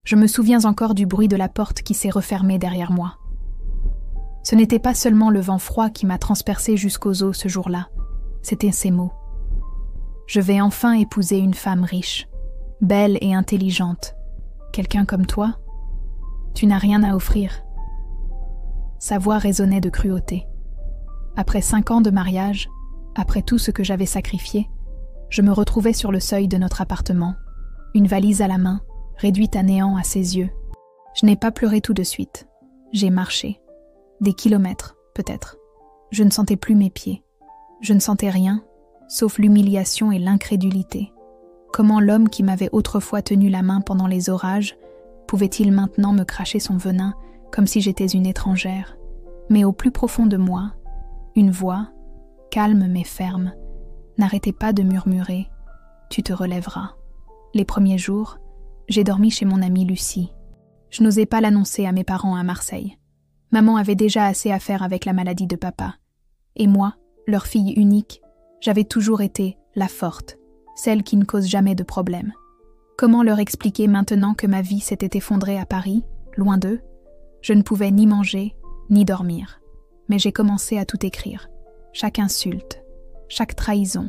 Je me souviens encore du bruit de la porte qui s'est refermée derrière moi. Ce n'était pas seulement le vent froid qui m'a transpercé jusqu'aux os ce jour-là, c'était ces mots. Je vais enfin épouser une femme riche, belle et intelligente. Quelqu'un comme toi, tu n'as rien à offrir. Sa voix résonnait de cruauté. Après 5 ans de mariage, après tout ce que j'avais sacrifié, je me retrouvais sur le seuil de notre appartement, une valise à la main, réduite à néant à ses yeux. Je n'ai pas pleuré tout de suite. J'ai marché. Des kilomètres, peut-être. Je ne sentais plus mes pieds. Je ne sentais rien, sauf l'humiliation et l'incrédulité. Comment l'homme qui m'avait autrefois tenu la main pendant les orages pouvait-il maintenant me cracher son venin comme si j'étais une étrangère? Mais au plus profond de moi, une voix, calme mais ferme, n'arrêtait pas de murmurer « Tu te relèveras ». Les premiers jours, j'ai dormi chez mon amie Lucie. Je n'osais pas l'annoncer à mes parents à Marseille. Maman avait déjà assez à faire avec la maladie de papa. Et moi, leur fille unique, j'avais toujours été la forte, celle qui ne cause jamais de problème. Comment leur expliquer maintenant que ma vie s'était effondrée à Paris, loin d'eux? Je ne pouvais ni manger, ni dormir. Mais j'ai commencé à tout écrire. Chaque insulte, chaque trahison.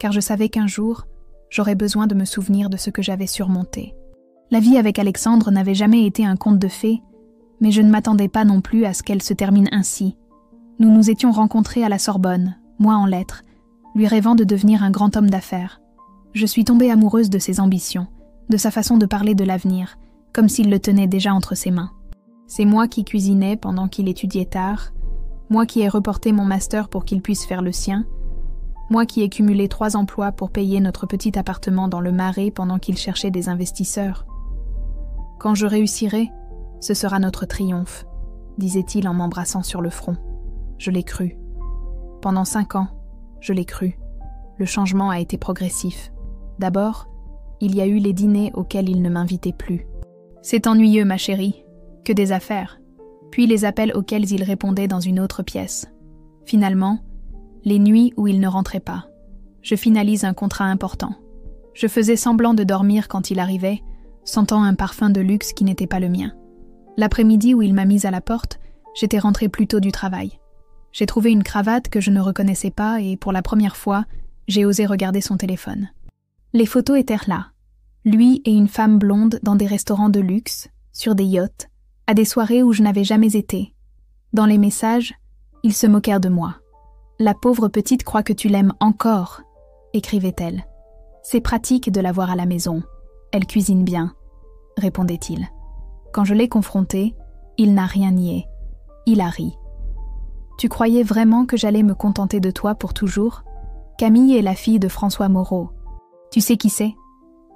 Car je savais qu'un jour, j'aurais besoin de me souvenir de ce que j'avais surmonté. La vie avec Alexandre n'avait jamais été un conte de fées, mais je ne m'attendais pas non plus à ce qu'elle se termine ainsi. Nous nous étions rencontrés à la Sorbonne, moi en lettres, lui rêvant de devenir un grand homme d'affaires. Je suis tombée amoureuse de ses ambitions, de sa façon de parler de l'avenir, comme s'il le tenait déjà entre ses mains. C'est moi qui cuisinais pendant qu'il étudiait tard, moi qui ai reporté mon master pour qu'il puisse faire le sien, moi qui ai cumulé 3 emplois pour payer notre petit appartement dans le Marais pendant qu'il cherchait des investisseurs. Quand je réussirai, ce sera notre triomphe, disait-il en m'embrassant sur le front. Je l'ai cru. Pendant 5 ans, je l'ai cru. Le changement a été progressif. D'abord, il y a eu les dîners auxquels il ne m'invitait plus. C'est ennuyeux, ma chérie. Que des affaires. Puis les appels auxquels il répondait dans une autre pièce. Finalement, les nuits où il ne rentrait pas. Je finalise un contrat important. Je faisais semblant de dormir quand il arrivait, sentant un parfum de luxe qui n'était pas le mien. L'après-midi où il m'a mise à la porte, j'étais rentrée plus tôt du travail. J'ai trouvé une cravate que je ne reconnaissais pas et pour la première fois, j'ai osé regarder son téléphone. Les photos étaient là. Lui et une femme blonde dans des restaurants de luxe, sur des yachts, à des soirées où je n'avais jamais été. Dans les messages, ils se moquèrent de moi. « La pauvre petite croit que tu l'aimes encore », écrivait-elle. « C'est pratique de la voir à la maison. Elle cuisine bien », répondait-il. Quand je l'ai confronté, il n'a rien nié. Il a ri. « Tu croyais vraiment que j'allais me contenter de toi pour toujours ? Camille est la fille de François Moreau. Tu sais qui c'est ?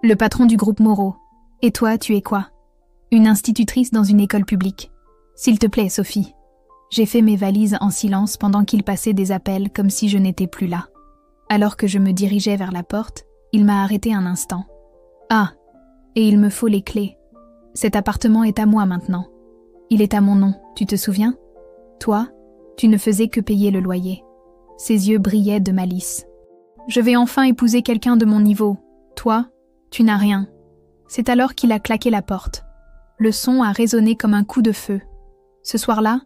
Le patron du groupe Moreau. Et toi, tu es quoi ? Une institutrice dans une école publique. S'il te plaît, Sophie. » J'ai fait mes valises en silence pendant qu'il passait des appels comme si je n'étais plus là. Alors que je me dirigeais vers la porte, il m'a arrêté un instant. « Ah, et il me faut les clés. Cet appartement est à moi maintenant. Il est à mon nom, tu te souviens ? Toi, tu ne faisais que payer le loyer. » Ses yeux brillaient de malice. « Je vais enfin épouser quelqu'un de mon niveau. Toi, tu n'as rien. » C'est alors qu'il a claqué la porte. Le son a résonné comme un coup de feu. Ce soir-là,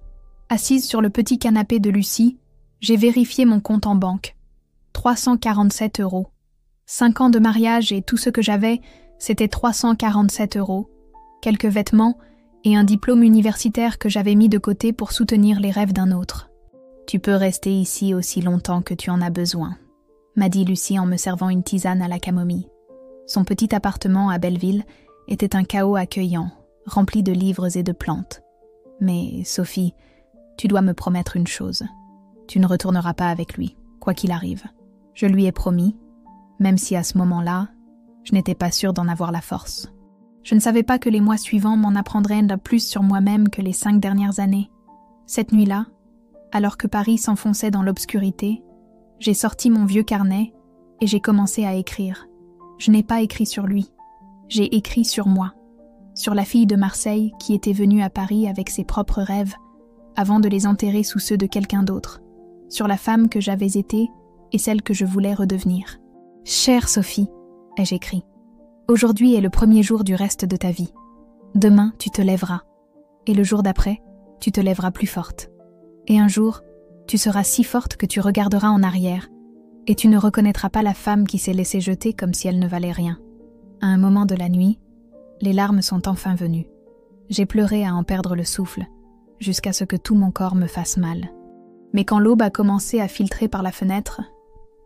assise sur le petit canapé de Lucie, j'ai vérifié mon compte en banque. 347 €. 5 ans de mariage et tout ce que j'avais, c'était 347 €. Quelques vêtements et un diplôme universitaire que j'avais mis de côté pour soutenir les rêves d'un autre. « Tu peux rester ici aussi longtemps que tu en as besoin », m'a dit Lucie en me servant une tisane à la camomille. Son petit appartement à Belleville était un chaos accueillant, rempli de livres et de plantes. Mais, Sophie, tu dois me promettre une chose. Tu ne retourneras pas avec lui, quoi qu'il arrive. Je lui ai promis, même si à ce moment-là, je n'étais pas sûre d'en avoir la force. Je ne savais pas que les mois suivants m'en apprendraient plus sur moi-même que les 5 dernières années. Cette nuit-là, alors que Paris s'enfonçait dans l'obscurité, j'ai sorti mon vieux carnet et j'ai commencé à écrire. Je n'ai pas écrit sur lui. J'ai écrit sur moi, sur la fille de Marseille qui était venue à Paris avec ses propres rêves, avant de les enterrer sous ceux de quelqu'un d'autre, sur la femme que j'avais été et celle que je voulais redevenir. « Chère Sophie », ai-je écrit, « aujourd'hui est le premier jour du reste de ta vie. Demain, tu te lèveras. Et le jour d'après, tu te lèveras plus forte. Et un jour, tu seras si forte que tu regarderas en arrière et tu ne reconnaîtras pas la femme qui s'est laissée jeter comme si elle ne valait rien. À un moment de la nuit, les larmes sont enfin venues. J'ai pleuré à en perdre le souffle, jusqu'à ce que tout mon corps me fasse mal. Mais quand l'aube a commencé à filtrer par la fenêtre,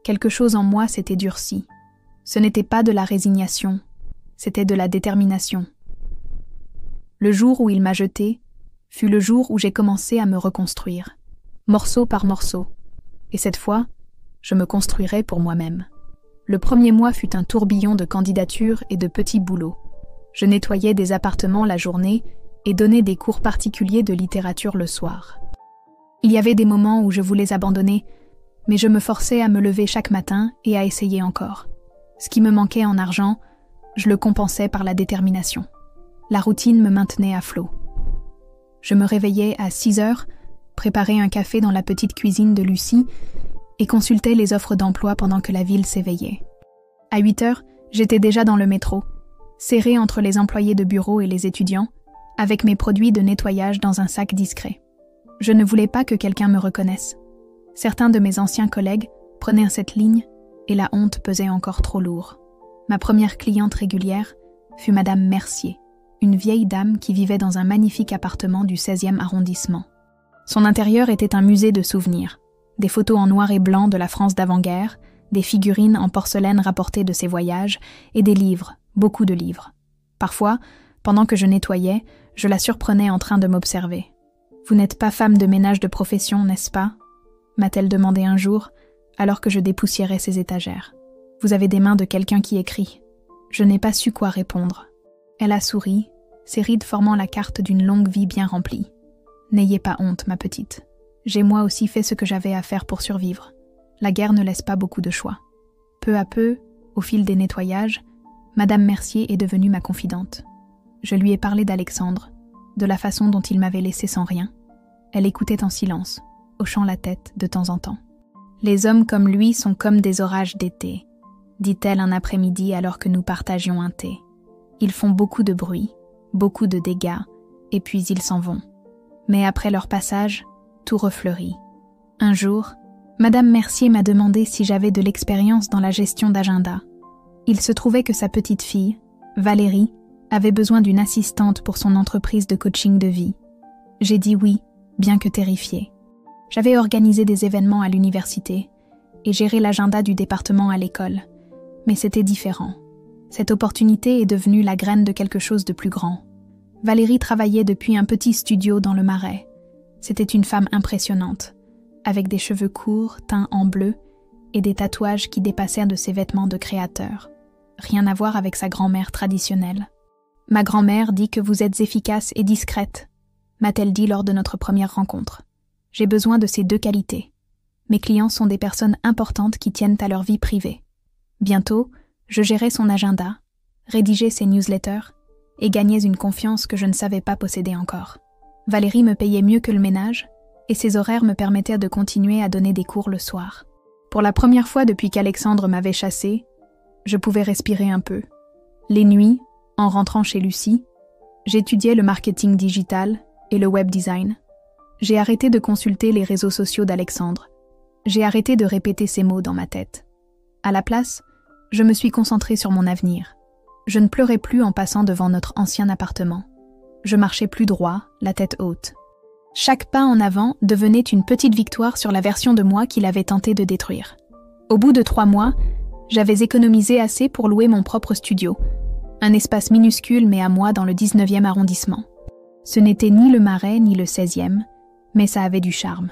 quelque chose en moi s'était durci. Ce n'était pas de la résignation, c'était de la détermination. Le jour où il m'a jetée fut le jour où j'ai commencé à me reconstruire, morceau par morceau. Et cette fois, je me construirai pour moi-même. Le premier mois fut un tourbillon de candidatures et de petits boulots. Je nettoyais des appartements la journée et donnais des cours particuliers de littérature le soir. Il y avait des moments où je voulais abandonner, mais je me forçais à me lever chaque matin et à essayer encore. Ce qui me manquait en argent, je le compensais par la détermination. La routine me maintenait à flot. Je me réveillais à 6 heures, préparais un café dans la petite cuisine de Lucie et consultais les offres d'emploi pendant que la ville s'éveillait. À 8 heures, j'étais déjà dans le métro, serrée entre les employés de bureau et les étudiants, avec mes produits de nettoyage dans un sac discret. Je ne voulais pas que quelqu'un me reconnaisse. Certains de mes anciens collègues prenaient cette ligne et la honte pesait encore trop lourd. Ma première cliente régulière fut Madame Mercier, une vieille dame qui vivait dans un magnifique appartement du 16e arrondissement. Son intérieur était un musée de souvenirs. Des photos en noir et blanc de la France d'avant-guerre, des figurines en porcelaine rapportées de ses voyages et des livres, beaucoup de livres. Parfois, pendant que je nettoyais, je la surprenais en train de m'observer. « Vous n'êtes pas femme de ménage de profession, n'est-ce pas ?» m'a-t-elle demandé un jour, alors que je dépoussiérais ses étagères. « Vous avez des mains de quelqu'un qui écrit. » Je n'ai pas su quoi répondre. Elle a souri, ses rides formant la carte d'une longue vie bien remplie. « N'ayez pas honte, ma petite. J'ai moi aussi fait ce que j'avais à faire pour survivre. La guerre ne laisse pas beaucoup de choix. » Peu à peu, au fil des nettoyages, Madame Mercier est devenue ma confidente. Je lui ai parlé d'Alexandre, de la façon dont il m'avait laissé sans rien. Elle écoutait en silence, hochant la tête de temps en temps. « Les hommes comme lui sont comme des orages d'été, dit-elle un après-midi alors que nous partagions un thé. Ils font beaucoup de bruit, beaucoup de dégâts, et puis ils s'en vont. Mais après leur passage, tout refleurit. Un jour, Madame Mercier m'a demandé si j'avais de l'expérience dans la gestion d'agenda. Il se trouvait que sa petite fille, Valérie, avait besoin d'une assistante pour son entreprise de coaching de vie. J'ai dit oui, bien que terrifiée. J'avais organisé des événements à l'université et géré l'agenda du département à l'école. Mais c'était différent. Cette opportunité est devenue la graine de quelque chose de plus grand. Valérie travaillait depuis un petit studio dans le Marais. C'était une femme impressionnante, avec des cheveux courts, teints en bleu, et des tatouages qui dépassaient de ses vêtements de créateur. Rien à voir avec sa grand-mère traditionnelle. « Ma grand-mère dit que vous êtes efficace et discrète », m'a-t-elle dit lors de notre première rencontre. « J'ai besoin de ces deux qualités. Mes clients sont des personnes importantes qui tiennent à leur vie privée. » Bientôt, je gérais son agenda, rédigeais ses newsletters et gagnais une confiance que je ne savais pas posséder encore. Valérie me payait mieux que le ménage et ses horaires me permettaient de continuer à donner des cours le soir. Pour la première fois depuis qu'Alexandre m'avait chassée, je pouvais respirer un peu. Les nuits, en rentrant chez Lucie, j'étudiais le marketing digital et le web design. J'ai arrêté de consulter les réseaux sociaux d'Alexandre. J'ai arrêté de répéter ces mots dans ma tête. À la place, je me suis concentrée sur mon avenir. Je ne pleurais plus en passant devant notre ancien appartement. Je marchais plus droit, la tête haute. Chaque pas en avant devenait une petite victoire sur la version de moi qu'il avait tenté de détruire. Au bout de 3 mois, j'avais économisé assez pour louer mon propre studio, un espace minuscule mais à moi dans le 19e arrondissement. Ce n'était ni le Marais ni le 16e, mais ça avait du charme.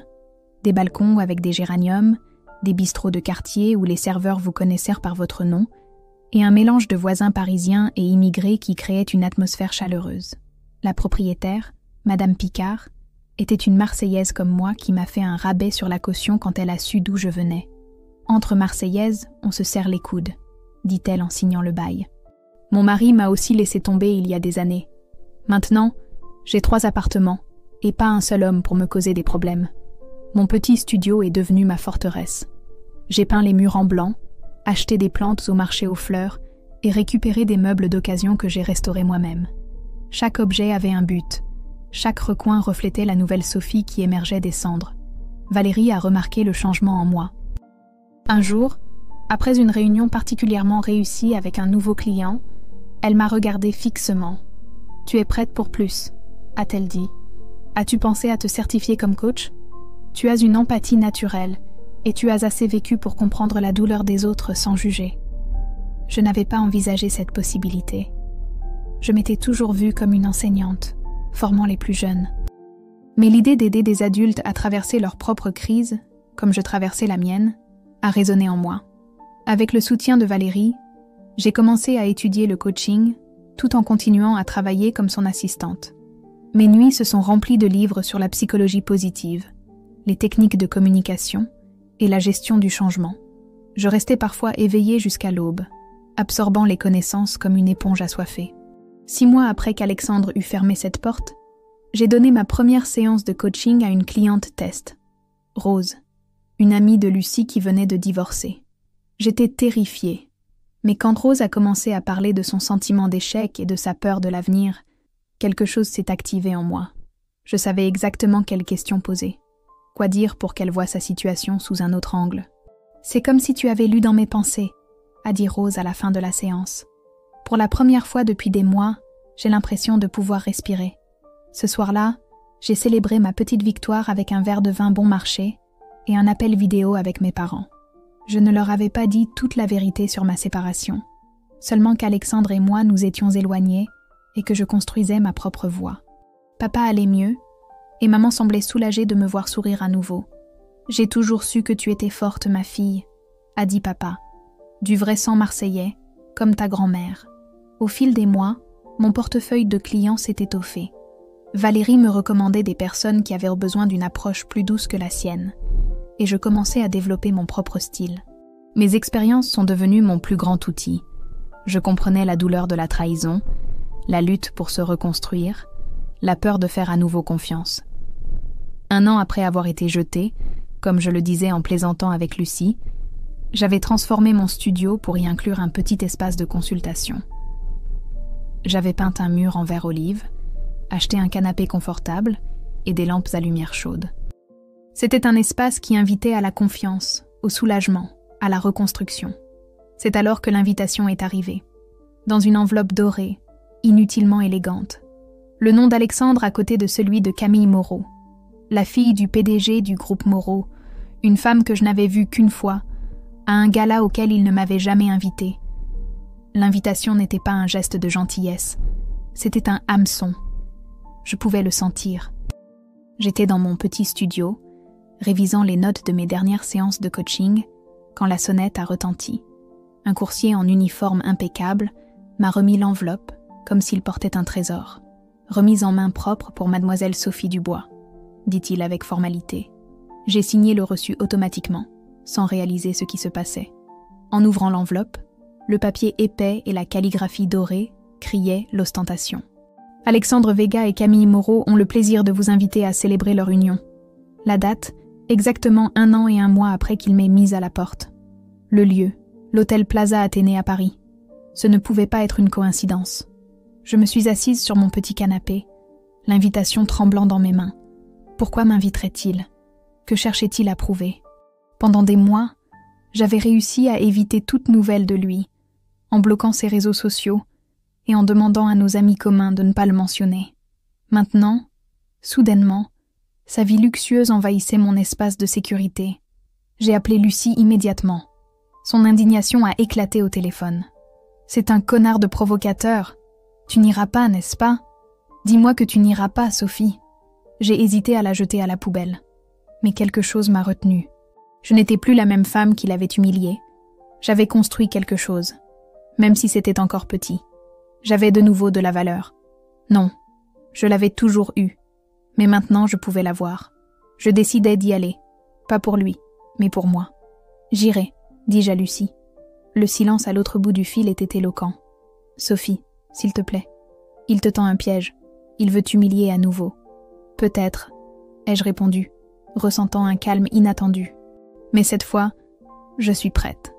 Des balcons avec des géraniums, des bistrots de quartier où les serveurs vous connaissèrent par votre nom, et un mélange de voisins parisiens et immigrés qui créait une atmosphère chaleureuse. La propriétaire, Madame Picard, était une Marseillaise comme moi qui m'a fait un rabais sur la caution quand elle a su d'où je venais. « Entre Marseillaises, on se serre les coudes », dit-elle en signant le bail. Mon mari m'a aussi laissé tomber il y a des années. Maintenant, j'ai 3 appartements, et pas un seul homme pour me causer des problèmes. Mon petit studio est devenu ma forteresse. J'ai peint les murs en blanc, acheté des plantes au marché aux fleurs et récupéré des meubles d'occasion que j'ai restaurés moi-même. Chaque objet avait un but. Chaque recoin reflétait la nouvelle Sophie qui émergeait des cendres. Valérie a remarqué le changement en moi. Un jour, après une réunion particulièrement réussie avec un nouveau client, elle m'a regardée fixement. « Tu es prête pour plus ?» a-t-elle dit. « As-tu pensé à te certifier comme coach ? Tu as une empathie naturelle et tu as assez vécu pour comprendre la douleur des autres sans juger. » Je n'avais pas envisagé cette possibilité. Je m'étais toujours vue comme une enseignante, formant les plus jeunes. Mais l'idée d'aider des adultes à traverser leur propre crise, comme je traversais la mienne, a résonné en moi. Avec le soutien de Valérie, j'ai commencé à étudier le coaching tout en continuant à travailler comme son assistante. Mes nuits se sont remplies de livres sur la psychologie positive, les techniques de communication et la gestion du changement. Je restais parfois éveillée jusqu'à l'aube, absorbant les connaissances comme une éponge assoiffée. 6 mois après qu'Alexandre eut fermé cette porte, j'ai donné ma première séance de coaching à une cliente test, Rose, une amie de Lucie qui venait de divorcer. J'étais terrifiée, mais quand Rose a commencé à parler de son sentiment d'échec et de sa peur de l'avenir, quelque chose s'est activé en moi. Je savais exactement quelles questions poser. Quoi dire pour qu'elle voie sa situation sous un autre angle. « C'est comme si tu avais lu dans mes pensées », a dit Rose à la fin de la séance. Pour la première fois depuis des mois, j'ai l'impression de pouvoir respirer. Ce soir-là, j'ai célébré ma petite victoire avec un verre de vin bon marché et un appel vidéo avec mes parents. Je ne leur avais pas dit toute la vérité sur ma séparation, seulement qu'Alexandre et moi nous étions éloignés et que je construisais ma propre voie. Papa allait mieux et maman semblait soulagée de me voir sourire à nouveau. « J'ai toujours su que tu étais forte, ma fille », a dit papa, du vrai sang marseillais, comme ta grand-mère. Au fil des mois, mon portefeuille de clients s'est étoffé. Valérie me recommandait des personnes qui avaient besoin d'une approche plus douce que la sienne, et je commençais à développer mon propre style. Mes expériences sont devenues mon plus grand outil. Je comprenais la douleur de la trahison, la lutte pour se reconstruire, la peur de faire à nouveau confiance. 1 an après avoir été jetée, comme je le disais en plaisantant avec Lucie, j'avais transformé mon studio pour y inclure un petit espace de consultation. J'avais peint un mur en vert olive, acheté un canapé confortable et des lampes à lumière chaude. C'était un espace qui invitait à la confiance, au soulagement, à la reconstruction. C'est alors que l'invitation est arrivée. Dans une enveloppe dorée, inutilement élégante. Le nom d'Alexandre à côté de celui de Camille Moreau, la fille du PDG du groupe Moreau, une femme que je n'avais vue qu'une fois, à un gala auquel il ne m'avait jamais invitée. L'invitation n'était pas un geste de gentillesse, c'était un hameçon. Je pouvais le sentir. J'étais dans mon petit studio, révisant les notes de mes dernières séances de coaching, quand la sonnette a retenti. Un coursier en uniforme impeccable m'a remis l'enveloppe, comme s'il portait un trésor. Remise en main propre pour mademoiselle Sophie Dubois, dit-il avec formalité. J'ai signé le reçu automatiquement, sans réaliser ce qui se passait. En ouvrant l'enveloppe, le papier épais et la calligraphie dorée criaient l'ostentation. Alexandre Vega et Camille Moreau ont le plaisir de vous inviter à célébrer leur union. La date, exactement 1 an et 1 mois après qu'il m'ait mise à la porte. Le lieu, l'hôtel Plaza Athénée à Paris. Ce ne pouvait pas être une coïncidence. Je me suis assise sur mon petit canapé, l'invitation tremblant dans mes mains. Pourquoi m'inviterait-il ? Que cherchait-il à prouver ? Pendant des mois, j'avais réussi à éviter toute nouvelle de lui, en bloquant ses réseaux sociaux et en demandant à nos amis communs de ne pas le mentionner. Maintenant, soudainement, sa vie luxueuse envahissait mon espace de sécurité. J'ai appelé Lucie immédiatement. Son indignation a éclaté au téléphone. « C'est un connard de provocateur. Tu n'iras pas, n'est-ce pas ? Dis-moi que tu n'iras pas, Sophie. » J'ai hésité à la jeter à la poubelle. Mais quelque chose m'a retenue. Je n'étais plus la même femme qui l'avait humiliée. J'avais construit quelque chose, même si c'était encore petit. J'avais de nouveau de la valeur. Non, je l'avais toujours eue. Mais maintenant, je pouvais la voir. Je décidai d'y aller. Pas pour lui, mais pour moi. « J'irai », dis-je à Lucie. Le silence à l'autre bout du fil était éloquent. « Sophie, s'il te plaît. Il te tend un piège. Il veut t'humilier à nouveau. »« Peut-être », ai-je répondu, ressentant un calme inattendu. Mais cette fois, je suis prête.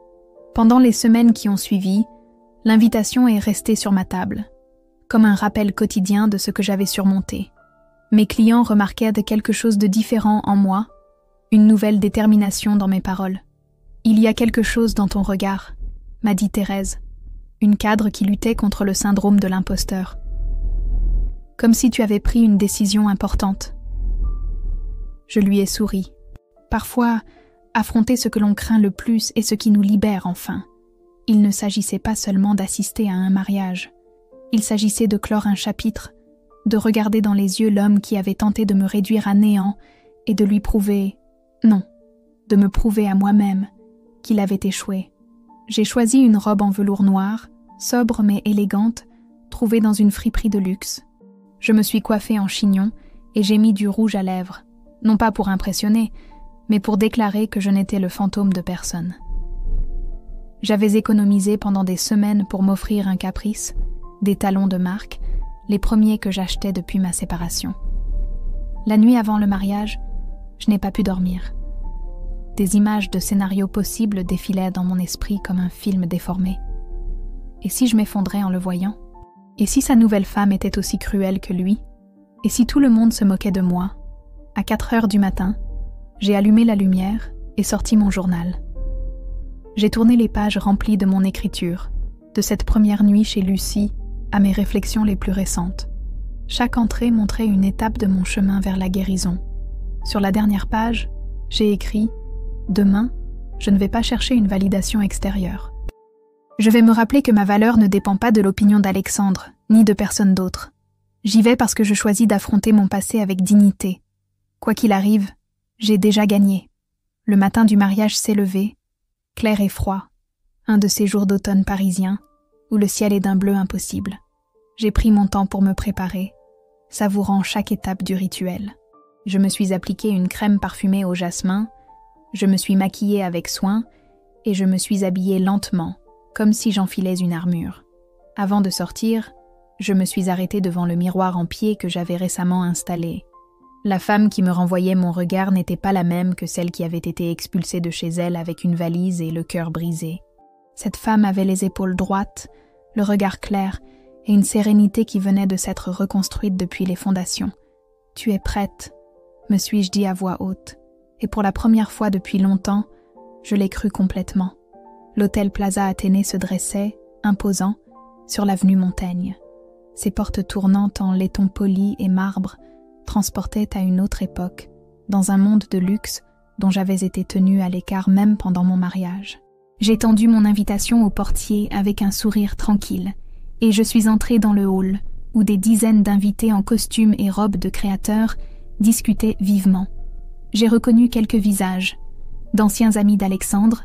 Pendant les semaines qui ont suivi, l'invitation est restée sur ma table. comme un rappel quotidien de ce que j'avais surmonté. Mes clients remarquaient quelque chose de différent en moi, une nouvelle détermination dans mes paroles. « Il y a quelque chose dans ton regard », m'a dit Thérèse, une cadre qui luttait contre le syndrome de l'imposteur. « Comme si tu avais pris une décision importante. » Je lui ai souri. Parfois, affronter ce que l'on craint le plus est ce qui nous libère enfin. Il ne s'agissait pas seulement d'assister à un mariage. Il s'agissait de clore un chapitre, de regarder dans les yeux l'homme qui avait tenté de me réduire à néant et de lui prouver, non, de me prouver à moi-même qu'il avait échoué. J'ai choisi une robe en velours noir, sobre mais élégante, trouvée dans une friperie de luxe. Je me suis coiffée en chignon et j'ai mis du rouge à lèvres, non pas pour impressionner, mais pour déclarer que je n'étais le fantôme de personne. J'avais économisé pendant des semaines pour m'offrir un caprice, des talons de marque, les premiers que j'achetais depuis ma séparation. La nuit avant le mariage, je n'ai pas pu dormir. Des images de scénarios possibles défilaient dans mon esprit comme un film déformé. Et si je m'effondrais en le voyant? Et si sa nouvelle femme était aussi cruelle que lui? Et si tout le monde se moquait de moi? À 4 heures du matin, j'ai allumé la lumière et sorti mon journal. J'ai tourné les pages remplies de mon écriture, de cette première nuit chez Lucie à mes réflexions les plus récentes. Chaque entrée montrait une étape de mon chemin vers la guérison. Sur la dernière page, j'ai écrit « Demain, je ne vais pas chercher une validation extérieure. Je vais me rappeler que ma valeur ne dépend pas de l'opinion d'Alexandre, ni de personne d'autre. J'y vais parce que je choisis d'affronter mon passé avec dignité. Quoi qu'il arrive, j'ai déjà gagné. » Le matin du mariage s'est levé, clair et froid, un de ces jours d'automne parisiens où le ciel est d'un bleu impossible. J'ai pris mon temps pour me préparer, savourant chaque étape du rituel. Je me suis appliqué une crème parfumée au jasmin, je me suis maquillée avec soin et je me suis habillée lentement, comme si j'enfilais une armure. Avant de sortir, je me suis arrêtée devant le miroir en pied que j'avais récemment installé. La femme qui me renvoyait mon regard n'était pas la même que celle qui avait été expulsée de chez elle avec une valise et le cœur brisé. Cette femme avait les épaules droites, le regard clair et une sérénité qui venait de s'être reconstruite depuis les fondations. « Tu es prête », me suis-je dit à voix haute, et pour la première fois depuis longtemps, je l'ai cru complètement. L'hôtel Plaza Athénée se dressait, imposant, sur l'avenue Montaigne. Ses portes tournantes en laiton poli et marbre transportaient à une autre époque, dans un monde de luxe dont j'avais été tenue à l'écart même pendant mon mariage. J'ai tendu mon invitation au portier avec un sourire tranquille, et je suis entrée dans le hall, où des dizaines d'invités en costumes et robes de créateurs discutaient vivement. J'ai reconnu quelques visages, d'anciens amis d'Alexandre,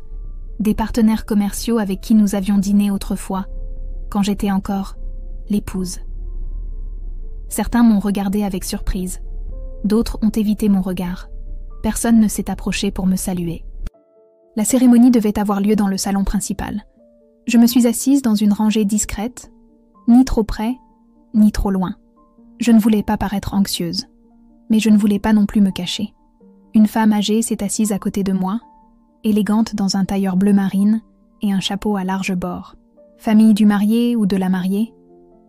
des partenaires commerciaux avec qui nous avions dîné autrefois, quand j'étais encore l'épouse. Certains m'ont regardé avec surprise, d'autres ont évité mon regard. Personne ne s'est approché pour me saluer. La cérémonie devait avoir lieu dans le salon principal. Je me suis assise dans une rangée discrète, ni trop près, ni trop loin. Je ne voulais pas paraître anxieuse, mais je ne voulais pas non plus me cacher. Une femme âgée s'est assise à côté de moi, élégante dans un tailleur bleu marine et un chapeau à large bord. « Famille du marié ou de la mariée ?»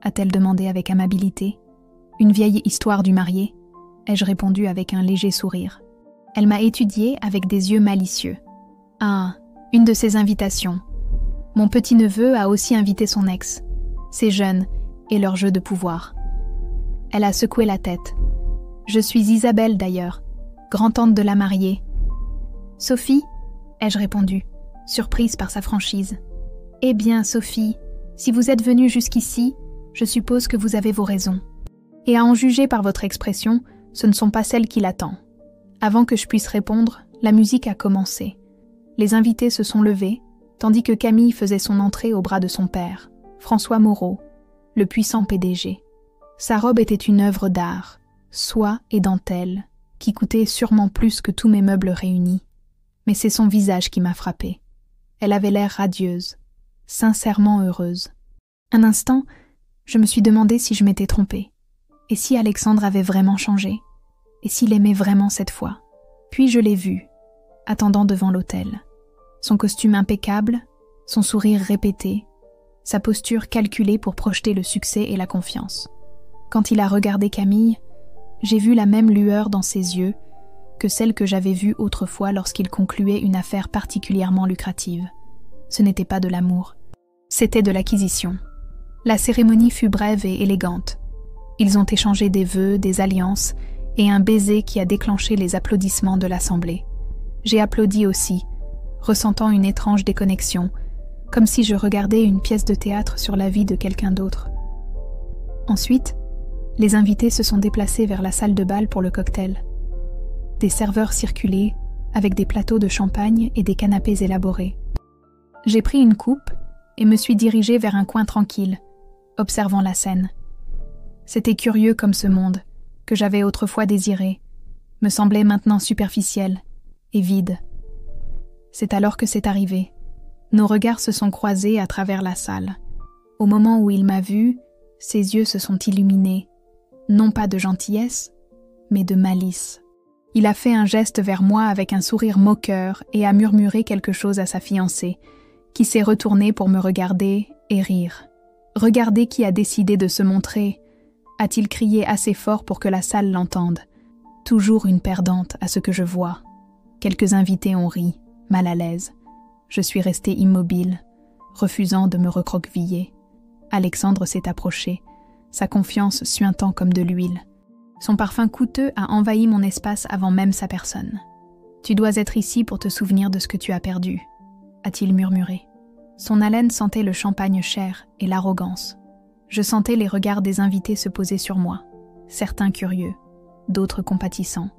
a-t-elle demandé avec amabilité. « Une vieille histoire du marié ?» ai-je répondu avec un léger sourire. Elle m'a étudiée avec des yeux malicieux. « Ah, une de ses invitations. Mon petit-neveu a aussi invité son ex. Ces jeunes et leur jeu de pouvoir. » Elle a secoué la tête. « Je suis Isabelle d'ailleurs, grand-tante de la mariée. »« Sophie ?» ai-je répondu, surprise par sa franchise. « Eh bien, Sophie, si vous êtes venue jusqu'ici, je suppose que vous avez vos raisons. Et à en juger par votre expression, ce ne sont pas celles qui l'attendent. » Avant que je puisse répondre, la musique a commencé. Les invités se sont levés, tandis que Camille faisait son entrée au bras de son père, François Moreau, le puissant PDG. Sa robe était une œuvre d'art, soie et dentelle, qui coûtait sûrement plus que tous mes meubles réunis. Mais c'est son visage qui m'a frappée. Elle avait l'air radieuse, sincèrement heureuse. Un instant, je me suis demandé si je m'étais trompée. Et si Alexandre avait vraiment changé? Et s'il aimait vraiment cette fois? Puis je l'ai vu, attendant devant l'hôtel. Son costume impeccable, son sourire répété, sa posture calculée pour projeter le succès et la confiance. Quand il a regardé Camille, j'ai vu la même lueur dans ses yeux que celle que j'avais vue autrefois lorsqu'il concluait une affaire particulièrement lucrative. Ce n'était pas de l'amour, c'était de l'acquisition. La cérémonie fut brève et élégante. Ils ont échangé des vœux, des alliances et un baiser qui a déclenché les applaudissements de l'assemblée. J'ai applaudi aussi, ressentant une étrange déconnexion, comme si je regardais une pièce de théâtre sur la vie de quelqu'un d'autre. Ensuite, les invités se sont déplacés vers la salle de bal pour le cocktail. Des serveurs circulaient, avec des plateaux de champagne et des canapés élaborés. J'ai pris une coupe et me suis dirigée vers un coin tranquille, observant la scène. C'était curieux comme ce monde, que j'avais autrefois désiré, me semblait maintenant superficiel et vide. C'est alors que c'est arrivé. Nos regards se sont croisés à travers la salle. Au moment où il m'a vue, ses yeux se sont illuminés, non pas de gentillesse, mais de malice. Il a fait un geste vers moi avec un sourire moqueur et a murmuré quelque chose à sa fiancée, qui s'est retournée pour me regarder et rire. « Regardez qui a décidé de se montrer », a-t-il crié assez fort pour que la salle l'entende. Toujours une perdante à ce que je vois. Quelques invités ont ri, mal à l'aise. Je suis restée immobile, refusant de me recroqueviller. Alexandre s'est approché, sa confiance suintant comme de l'huile. Son parfum coûteux a envahi mon espace avant même sa personne. « Tu dois être ici pour te souvenir de ce que tu as perdu », a-t-il murmuré. Son haleine sentait le champagne cher et l'arrogance. Je sentais les regards des invités se poser sur moi, certains curieux, d'autres compatissants,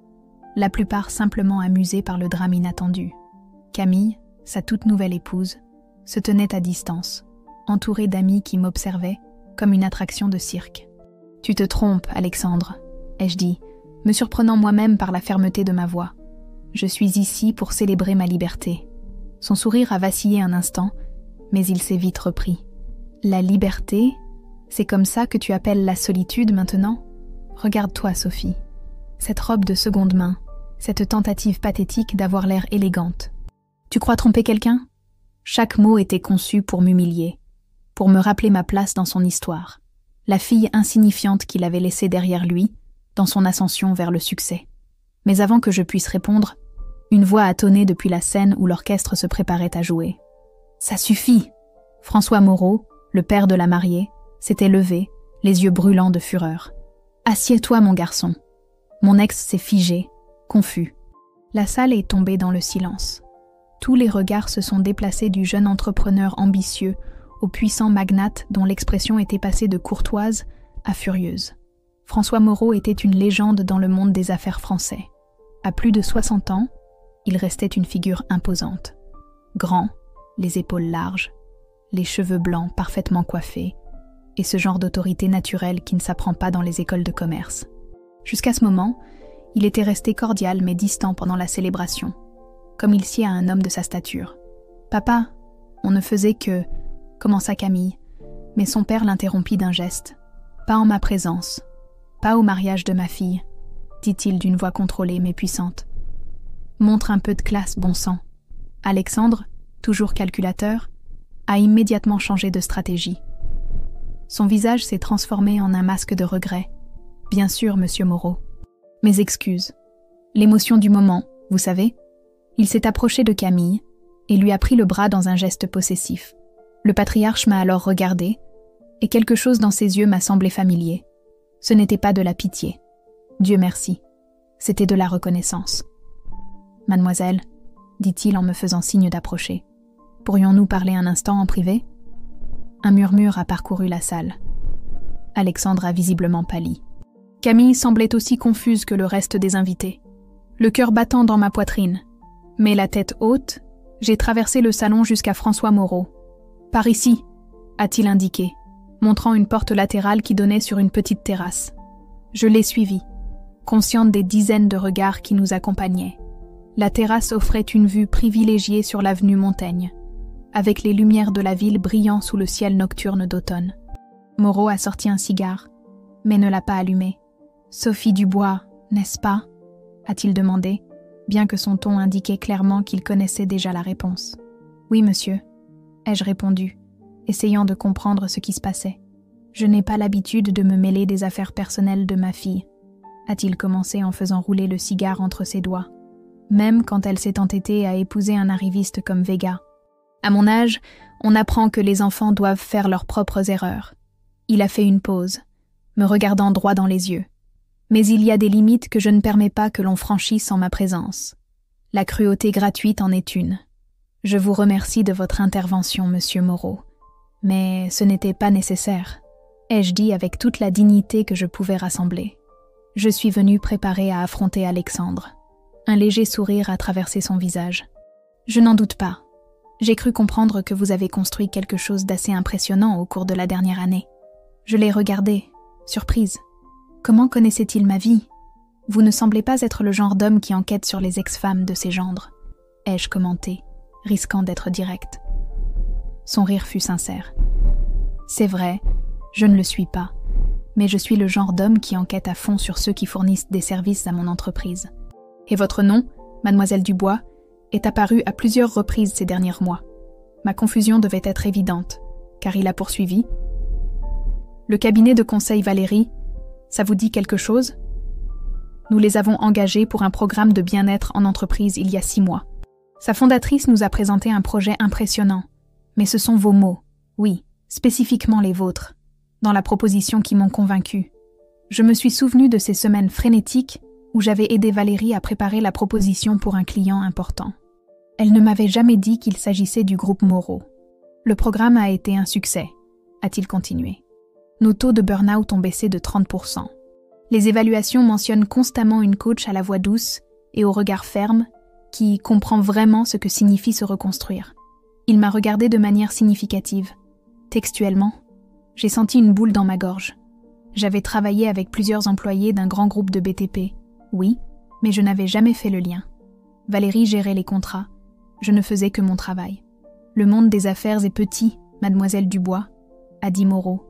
la plupart simplement amusés par le drame inattendu. Camille, sa toute nouvelle épouse, se tenait à distance, entourée d'amis qui m'observaient comme une attraction de cirque. « Tu te trompes, Alexandre », ai-je dit, me surprenant moi-même par la fermeté de ma voix. « Je suis ici pour célébrer ma liberté. » Son sourire a vacillé un instant, mais il s'est vite repris. « La liberté, c'est comme ça que tu appelles la solitude maintenant ? Regarde-toi, Sophie. Cette robe de seconde main, cette tentative pathétique d'avoir l'air élégante. Tu crois tromper quelqu'un ? Chaque mot était conçu pour m'humilier, pour me rappeler ma place dans son histoire, la fille insignifiante qu'il avait laissée derrière lui, dans son ascension vers le succès. Mais avant que je puisse répondre, une voix a tonné depuis la scène où l'orchestre se préparait à jouer. « Ça suffit !» François Moreau, le père de la mariée, s'était levé, les yeux brûlants de fureur. « Assieds-toi, mon garçon !» Mon ex s'est figé, confus. La salle est tombée dans le silence. Tous les regards se sont déplacés du jeune entrepreneur ambitieux au puissant magnate dont l'expression était passée de courtoise à furieuse. François Moreau était une légende dans le monde des affaires français. À plus de 60 ans, il restait une figure imposante. Grand, les épaules larges, les cheveux blancs parfaitement coiffés, et ce genre d'autorité naturelle qui ne s'apprend pas dans les écoles de commerce. Jusqu'à ce moment, il était resté cordial mais distant pendant la célébration, comme il sied à un homme de sa stature. « Papa, on ne faisait que... » commença Camille, mais son père l'interrompit d'un geste. « Pas en ma présence, pas au mariage de ma fille, » dit-il d'une voix contrôlée mais puissante. « Montre un peu de classe, bon sang. » Alexandre, toujours calculateur, a immédiatement changé de stratégie. Son visage s'est transformé en un masque de regret. « Bien sûr, monsieur Moreau. Mes excuses. L'émotion du moment, vous savez. » Il s'est approché de Camille et lui a pris le bras dans un geste possessif. Le patriarche m'a alors regardé, et quelque chose dans ses yeux m'a semblé familier. Ce n'était pas de la pitié. Dieu merci. C'était de la reconnaissance. « Mademoiselle, » dit-il en me faisant signe d'approcher. « Pourrions-nous parler un instant en privé ?» Un murmure a parcouru la salle. Alexandre a visiblement pâli. Camille semblait aussi confuse que le reste des invités. Le cœur battant dans ma poitrine. Mais la tête haute, j'ai traversé le salon jusqu'à François Moreau. « Par ici », a-t-il indiqué, montrant une porte latérale qui donnait sur une petite terrasse. Je l'ai suivi, consciente des dizaines de regards qui nous accompagnaient. La terrasse offrait une vue privilégiée sur l'avenue Montaigne, avec les lumières de la ville brillant sous le ciel nocturne d'automne. Moreau a sorti un cigare, mais ne l'a pas allumé. « Sophie Dubois, n'est-ce pas ?» a-t-il demandé, bien que son ton indiquait clairement qu'il connaissait déjà la réponse. « Oui, monsieur », ai-je répondu, essayant de comprendre ce qui se passait. « Je n'ai pas l'habitude de me mêler des affaires personnelles de ma fille », a-t-il commencé en faisant rouler le cigare entre ses doigts, même quand elle s'est entêtée à épouser un arriviste comme Vega. « À mon âge, on apprend que les enfants doivent faire leurs propres erreurs. » Il a fait une pause, me regardant droit dans les yeux. « Mais il y a des limites que je ne permets pas que l'on franchisse en ma présence. La cruauté gratuite en est une. Je vous remercie de votre intervention, monsieur Moreau. Mais ce n'était pas nécessaire, ai-je dit avec toute la dignité que je pouvais rassembler. Je suis venu préparé à affronter Alexandre. » Un léger sourire a traversé son visage. « Je n'en doute pas. J'ai cru comprendre que vous avez construit quelque chose d'assez impressionnant au cours de la dernière année. Je l'ai regardé, surprise. Comment connaissait-il ma vie ? Vous ne semblez pas être le genre d'homme qui enquête sur les ex-femmes de ses gendres, ai-je commenté, risquant d'être direct. Son rire fut sincère. C'est vrai, je ne le suis pas, mais je suis le genre d'homme qui enquête à fond sur ceux qui fournissent des services à mon entreprise. Et votre nom, mademoiselle Dubois, est apparu à plusieurs reprises ces derniers mois. Ma confusion devait être évidente, car il a poursuivi. Le cabinet de conseil Valérie, ça vous dit quelque chose ? Nous les avons engagés pour un programme de bien-être en entreprise il y a 6 mois. Sa fondatrice nous a présenté un projet impressionnant, mais ce sont vos mots, oui, spécifiquement les vôtres, dans la proposition qui m'ont convaincu. Je me suis souvenu de ces semaines frénétiques où j'avais aidé Valérie à préparer la proposition pour un client important. Elle ne m'avait jamais dit qu'il s'agissait du groupe Moreau. Le programme a été un succès, a-t-il continué. Nos taux de burn-out ont baissé de 30%. Les évaluations mentionnent constamment une coach à la voix douce et au regard ferme qui comprend vraiment ce que signifie se reconstruire. Il m'a regardé de manière significative. Textuellement, j'ai senti une boule dans ma gorge. J'avais travaillé avec plusieurs employés d'un grand groupe de BTP. Oui, mais je n'avais jamais fait le lien. Valérie gérait les contrats. Je ne faisais que mon travail. Le monde des affaires est petit, mademoiselle Dubois, a dit Moreau.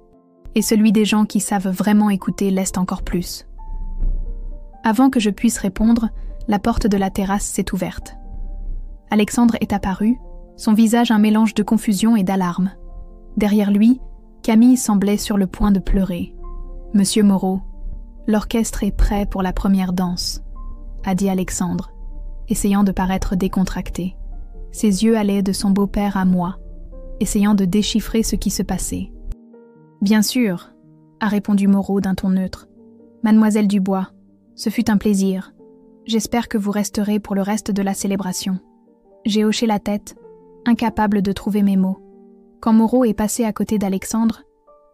Et celui des gens qui savent vraiment écouter l'est encore plus. Avant que je puisse répondre, la porte de la terrasse s'est ouverte. Alexandre est apparu, son visage un mélange de confusion et d'alarme. Derrière lui, Camille semblait sur le point de pleurer. « Monsieur Moreau, l'orchestre est prêt pour la première danse, » a dit Alexandre, essayant de paraître décontracté. Ses yeux allaient de son beau-père à moi, essayant de déchiffrer ce qui se passait. « Bien sûr, » a répondu Moreau d'un ton neutre. « Mademoiselle Dubois, ce fut un plaisir. J'espère que vous resterez pour le reste de la célébration. » J'ai hoché la tête, incapable de trouver mes mots. Quand Moreau est passé à côté d'Alexandre,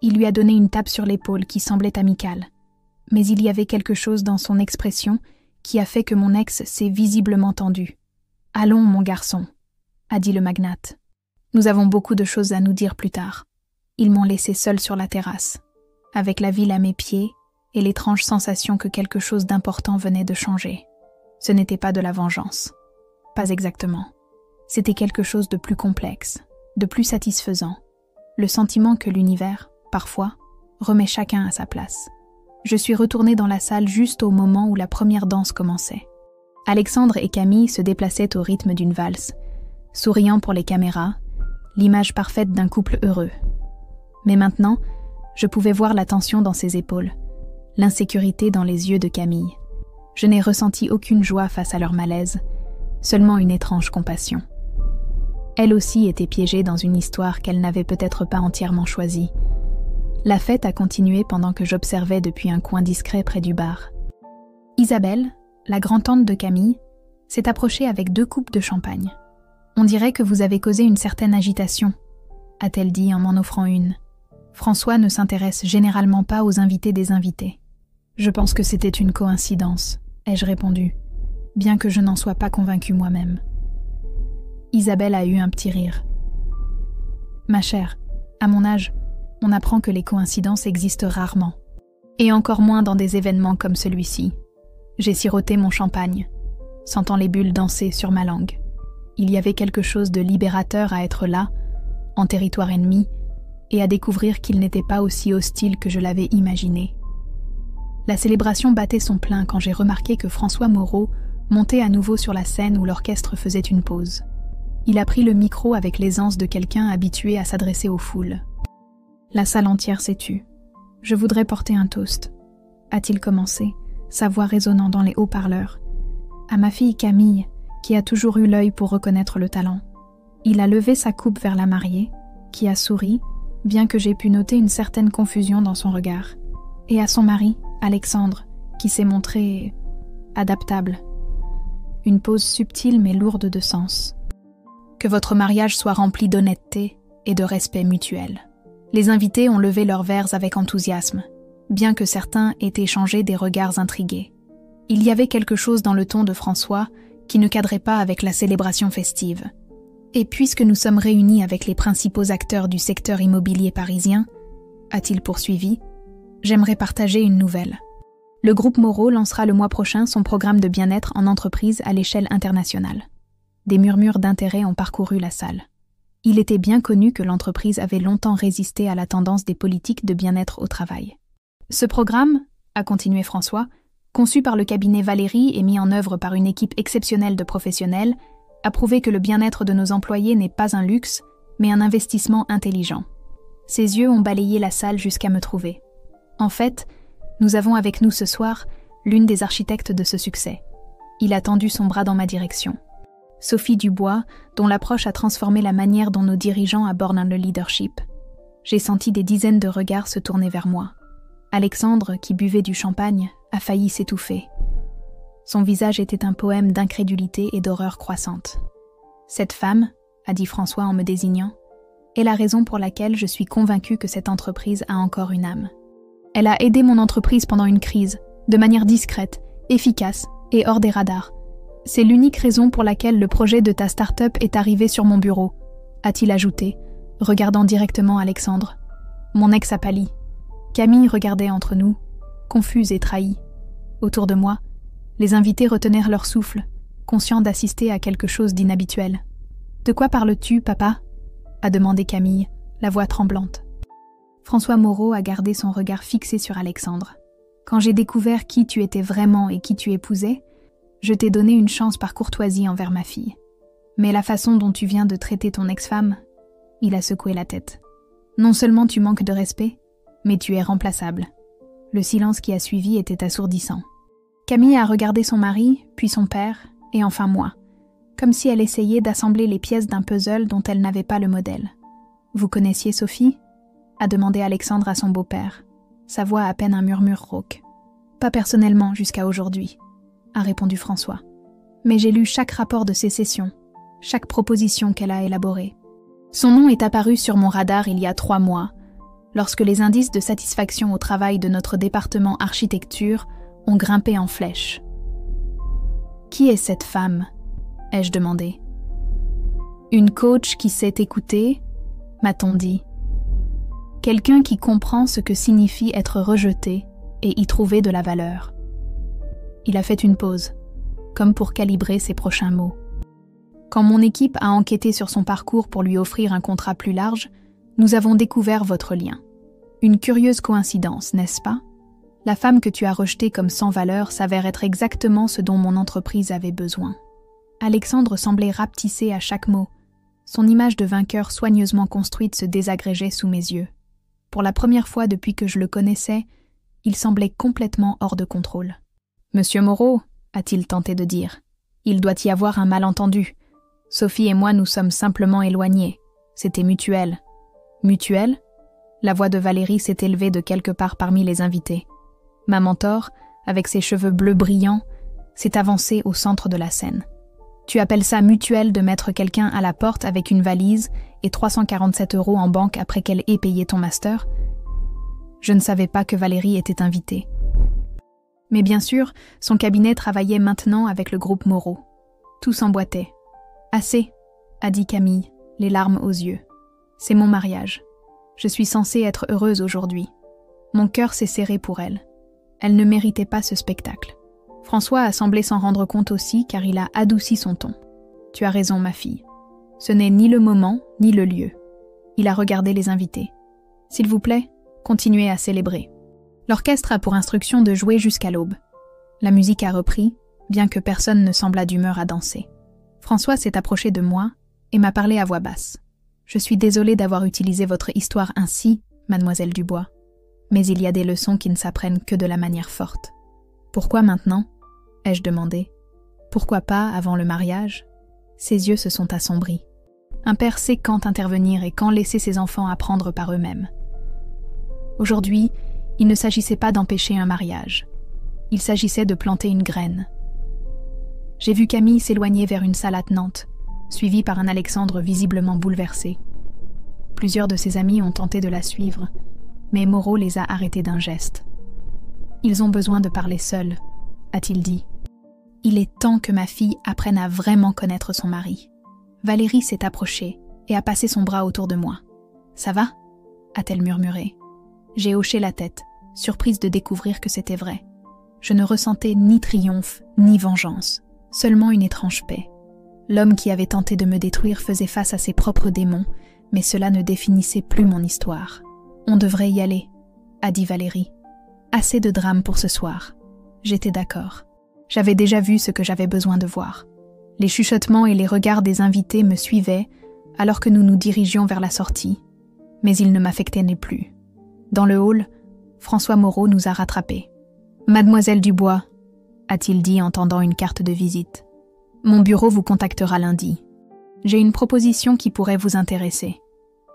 il lui a donné une tape sur l'épaule qui semblait amicale. Mais il y avait quelque chose dans son expression qui a fait que mon ex s'est visiblement tendu. « Allons, mon garçon, » a dit le magnate. « Nous avons beaucoup de choses à nous dire plus tard. » Ils m'ont laissé seul sur la terrasse, avec la ville à mes pieds et l'étrange sensation que quelque chose d'important venait de changer. Ce n'était pas de la vengeance. Pas exactement. C'était quelque chose de plus complexe, de plus satisfaisant. Le sentiment que l'univers, parfois, remet chacun à sa place. Je suis retournée dans la salle juste au moment où la première danse commençait. Alexandre et Camille se déplaçaient au rythme d'une valse, souriant pour les caméras, l'image parfaite d'un couple heureux. Mais maintenant, je pouvais voir la tension dans ses épaules, l'insécurité dans les yeux de Camille. Je n'ai ressenti aucune joie face à leur malaise, seulement une étrange compassion. Elle aussi était piégée dans une histoire qu'elle n'avait peut-être pas entièrement choisie. La fête a continué pendant que j'observais depuis un coin discret près du bar. Isabelle, la grand-tante de Camille, s'est approchée avec 2 coupes de champagne. « On dirait que vous avez causé une certaine agitation », a-t-elle dit en m'en offrant une. François ne s'intéresse généralement pas aux invités des invités. Je pense que c'était une coïncidence, ai-je répondu, bien que je n'en sois pas convaincue moi-même. Isabelle a eu un petit rire. Ma chère, à mon âge, on apprend que les coïncidences existent rarement, et encore moins dans des événements comme celui-ci. J'ai siroté mon champagne, sentant les bulles danser sur ma langue. Il y avait quelque chose de libérateur à être là, en territoire ennemi, et à découvrir qu'il n'était pas aussi hostile que je l'avais imaginé. La célébration battait son plein quand j'ai remarqué que François Moreau montait à nouveau sur la scène où l'orchestre faisait une pause. Il a pris le micro avec l'aisance de quelqu'un habitué à s'adresser aux foules. La salle entière s'est tue. « Je voudrais porter un toast », a-t-il commencé, sa voix résonnant dans les haut-parleurs. « À ma fille Camille, qui a toujours eu l'œil pour reconnaître le talent. » Il a levé sa coupe vers la mariée, qui a souri, bien que j'ai pu noter une certaine confusion dans son regard. Et à son mari, Alexandre, qui s'est montré adaptable. Une pause subtile mais lourde de sens. Que votre mariage soit rempli d'honnêteté et de respect mutuel. Les invités ont levé leurs verres avec enthousiasme, bien que certains aient échangé des regards intrigués. Il y avait quelque chose dans le ton de François qui ne cadrait pas avec la célébration festive. Et puisque nous sommes réunis avec les principaux acteurs du secteur immobilier parisien, a-t-il poursuivi, j'aimerais partager une nouvelle. Le groupe Moreau lancera le mois prochain son programme de bien-être en entreprise à l'échelle internationale. Des murmures d'intérêt ont parcouru la salle. Il était bien connu que l'entreprise avait longtemps résisté à la tendance des politiques de bien-être au travail. Ce programme, a continué François, conçu par le cabinet Valérie et mis en œuvre par une équipe exceptionnelle de professionnels, a prouvé que le bien-être de nos employés n'est pas un luxe, mais un investissement intelligent. Ses yeux ont balayé la salle jusqu'à me trouver. En fait, nous avons avec nous ce soir l'une des architectes de ce succès. Il a tendu son bras dans ma direction. Sophie Dubois, dont l'approche a transformé la manière dont nos dirigeants abordent le leadership. J'ai senti des dizaines de regards se tourner vers moi. Alexandre, qui buvait du champagne, a failli s'étouffer. Son visage était un poème d'incrédulité et d'horreur croissante. « Cette femme, a dit François en me désignant, est la raison pour laquelle je suis convaincue que cette entreprise a encore une âme. Elle a aidé mon entreprise pendant une crise, de manière discrète, efficace et hors des radars. C'est l'unique raison pour laquelle le projet de ta start-up est arrivé sur mon bureau, a-t-il ajouté, regardant directement Alexandre. Mon ex a pâli. Camille regardait entre nous, confuse et trahie. Autour de moi, les invités retenèrent leur souffle, conscients d'assister à quelque chose d'inhabituel. « De quoi parles-tu, papa ?» a demandé Camille, la voix tremblante. François Moreau a gardé son regard fixé sur Alexandre. « Quand j'ai découvert qui tu étais vraiment et qui tu épousais, je t'ai donné une chance par courtoisie envers ma fille. Mais la façon dont tu viens de traiter ton ex-femme, il a secoué la tête. Non seulement tu manques de respect, mais tu es remplaçable. » Le silence qui a suivi était assourdissant. Camille a regardé son mari, puis son père, et enfin moi, comme si elle essayait d'assembler les pièces d'un puzzle dont elle n'avait pas le modèle. « Vous connaissiez Sophie ?» a demandé Alexandre à son beau-père, sa voix à peine un murmure rauque. « Pas personnellement jusqu'à aujourd'hui, » a répondu François. « Mais j'ai lu chaque rapport de sécession, chaque proposition qu'elle a élaborée. Son nom est apparu sur mon radar il y a 3 mois, lorsque les indices de satisfaction au travail de notre département architecture ont grimpé en flèche. « Qui est cette femme ?» ai-je demandé. « Une coach qui sait écouter ?» m'a-t-on dit. « Quelqu'un qui comprend ce que signifie être rejeté et y trouver de la valeur. » Il a fait une pause, comme pour calibrer ses prochains mots. Quand mon équipe a enquêté sur son parcours pour lui offrir un contrat plus large, nous avons découvert votre lien. Une curieuse coïncidence, n'est-ce pas ? La femme que tu as rejetée comme sans valeur s'avère être exactement ce dont mon entreprise avait besoin. Alexandre semblait rapetisser à chaque mot. Son image de vainqueur soigneusement construite se désagrégeait sous mes yeux. Pour la première fois depuis que je le connaissais, il semblait complètement hors de contrôle. « Monsieur Moreau, a-t-il tenté de dire, il doit y avoir un malentendu. Sophie et moi nous sommes simplement éloignés. C'était mutuel. » Mutuel ? La voix de Valérie s'est élevée de quelque part parmi les invités. Ma mentor, avec ses cheveux bleus brillants, s'est avancée au centre de la scène. « Tu appelles ça mutuel de mettre quelqu'un à la porte avec une valise et 347 € en banque après qu'elle ait payé ton master ?» Je ne savais pas que Valérie était invitée. Mais bien sûr, son cabinet travaillait maintenant avec le groupe Moreau. Tout s'emboîtait. « Assez », a dit Camille, les larmes aux yeux. « C'est mon mariage. Je suis censée être heureuse aujourd'hui. Mon cœur s'est serré pour elle. Elle ne méritait pas ce spectacle. » François a semblé s'en rendre compte aussi car il a adouci son ton. « Tu as raison, ma fille. Ce n'est ni le moment, ni le lieu. » Il a regardé les invités. « S'il vous plaît, continuez à célébrer. » L'orchestre a pour instruction de jouer jusqu'à l'aube. La musique a repris, bien que personne ne semblât d'humeur à danser. François s'est approché de moi, et m'a parlé à voix basse. « Je suis désolée d'avoir utilisé votre histoire ainsi, mademoiselle Dubois, mais il y a des leçons qui ne s'apprennent que de la manière forte. »« Pourquoi maintenant ?» ai-je demandé. « Pourquoi pas avant le mariage ?» Ses yeux se sont assombris. Un père sait quand intervenir et quand laisser ses enfants apprendre par eux-mêmes. Aujourd'hui, il ne s'agissait pas d'empêcher un mariage. Il s'agissait de planter une graine. J'ai vu Camille s'éloigner vers une salle attenante, suivie par un Alexandre visiblement bouleversé. Plusieurs de ses amis ont tenté de la suivre, mais Moreau les a arrêtés d'un geste. « Ils ont besoin de parler seuls », a-t-il dit. « Il est temps que ma fille apprenne à vraiment connaître son mari. » Valérie s'est approchée et a passé son bras autour de moi. « Ça va ?» a-t-elle murmuré. J'ai hoché la tête, surprise de découvrir que c'était vrai. Je ne ressentais ni triomphe, ni vengeance, seulement une étrange paix. L'homme qui avait tenté de me détruire faisait face à ses propres démons, mais cela ne définissait plus mon histoire. « On devrait y aller », a dit Valérie. « Assez de drame pour ce soir. » J'étais d'accord. J'avais déjà vu ce que j'avais besoin de voir. Les chuchotements et les regards des invités me suivaient alors que nous nous dirigions vers la sortie, mais ils ne m'affectaient plus. Dans le hall, François Moreau nous a rattrapés. « Mademoiselle Dubois », a-t-il dit en tendant une carte de visite. « Mon bureau vous contactera lundi. J'ai une proposition qui pourrait vous intéresser.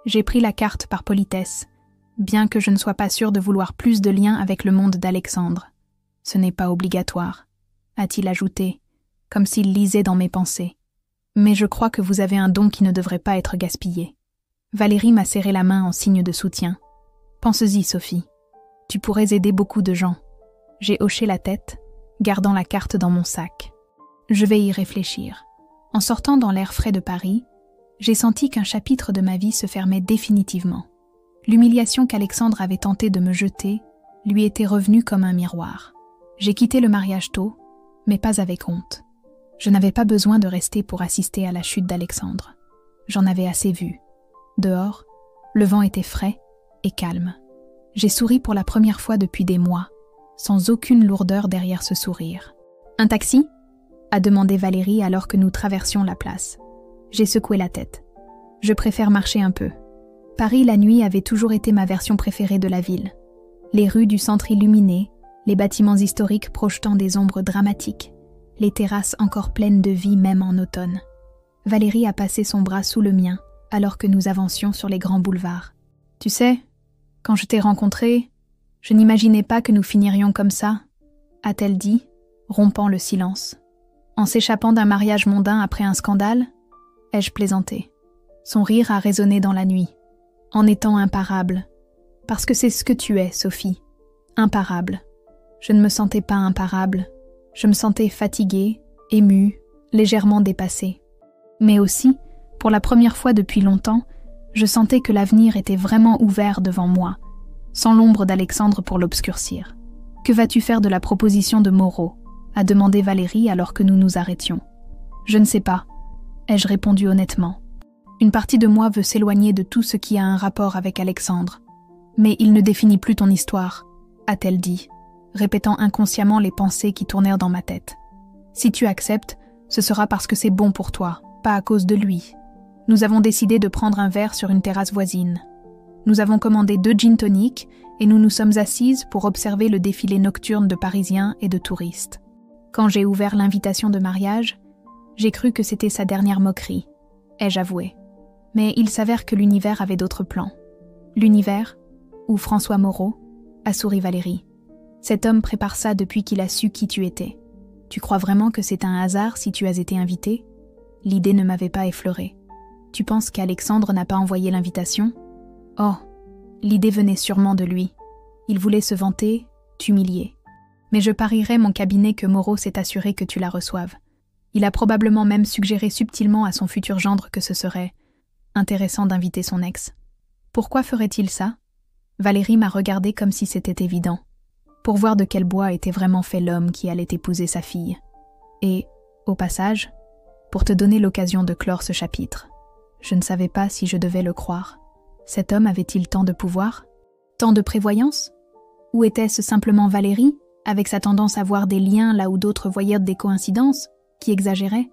J'ai pris la carte par politesse, bien que je ne sois pas sûre de vouloir plus de liens avec le monde d'Alexandre. Ce n'est pas obligatoire, a-t-il ajouté, comme s'il lisait dans mes pensées. Mais je crois que vous avez un don qui ne devrait pas être gaspillé. Valérie m'a serré la main en signe de soutien. Pense-y, Sophie. Tu pourrais aider beaucoup de gens. J'ai hoché la tête, gardant la carte dans mon sac. Je vais y réfléchir. En sortant dans l'air frais de Paris, j'ai senti qu'un chapitre de ma vie se fermait définitivement. L'humiliation qu'Alexandre avait tenté de me jeter lui était revenue comme un miroir. J'ai quitté le mariage tôt, mais pas avec honte. Je n'avais pas besoin de rester pour assister à la chute d'Alexandre. J'en avais assez vu. Dehors, le vent était frais et calme. J'ai souri pour la première fois depuis des mois, sans aucune lourdeur derrière ce sourire. « Un taxi ?» a demandé Valérie alors que nous traversions la place. J'ai secoué la tête. Je préfère marcher un peu. Paris la nuit avait toujours été ma version préférée de la ville. Les rues du centre illuminées, les bâtiments historiques projetant des ombres dramatiques, les terrasses encore pleines de vie même en automne. Valérie a passé son bras sous le mien alors que nous avancions sur les grands boulevards. « Tu sais, quand je t'ai rencontré, je n'imaginais pas que nous finirions comme ça, » a-t-elle dit, rompant le silence. « En s'échappant d'un mariage mondain après un scandale ?» ai-je plaisanté. Son rire a résonné dans la nuit. « En étant imparable. Parce que c'est ce que tu es, Sophie. Imparable. » Je ne me sentais pas imparable. Je me sentais fatiguée, émue, légèrement dépassée. Mais aussi, pour la première fois depuis longtemps, je sentais que l'avenir était vraiment ouvert devant moi, sans l'ombre d'Alexandre pour l'obscurcir. « Que vas-tu faire de la proposition de Moreau ?» a demandé Valérie alors que nous nous arrêtions. « Je ne sais pas », ai-je répondu honnêtement. Une partie de moi veut s'éloigner de tout ce qui a un rapport avec Alexandre. Mais il ne définit plus ton histoire, a-t-elle dit, répétant inconsciemment les pensées qui tournèrent dans ma tête. Si tu acceptes, ce sera parce que c'est bon pour toi, pas à cause de lui. Nous avons décidé de prendre un verre sur une terrasse voisine. Nous avons commandé 2 gin tonic et nous nous sommes assises pour observer le défilé nocturne de Parisiens et de touristes. Quand j'ai ouvert l'invitation de mariage, j'ai cru que c'était sa dernière moquerie, ai-je avoué. Mais il s'avère que l'univers avait d'autres plans. L'univers, ou François Moreau, a souri Valérie. Cet homme prépare ça depuis qu'il a su qui tu étais. Tu crois vraiment que c'est un hasard si tu as été invité ? L'idée ne m'avait pas effleurée. Tu penses qu'Alexandre n'a pas envoyé l'invitation ? Oh, l'idée venait sûrement de lui. Il voulait se vanter, t'humilier. Mais je parierais mon cabinet que Moreau s'est assuré que tu la reçoives. Il a probablement même suggéré subtilement à son futur gendre que ce serait intéressant d'inviter son ex. Pourquoi ferait-il ça ? Valérie m'a regardé comme si c'était évident. Pour voir de quel bois était vraiment fait l'homme qui allait épouser sa fille. Et, au passage, pour te donner l'occasion de clore ce chapitre, je ne savais pas si je devais le croire. Cet homme avait-il tant de pouvoir ? Tant de prévoyance ? Ou était-ce simplement Valérie, avec sa tendance à voir des liens là où d'autres voyaient des coïncidences, qui exagérait ?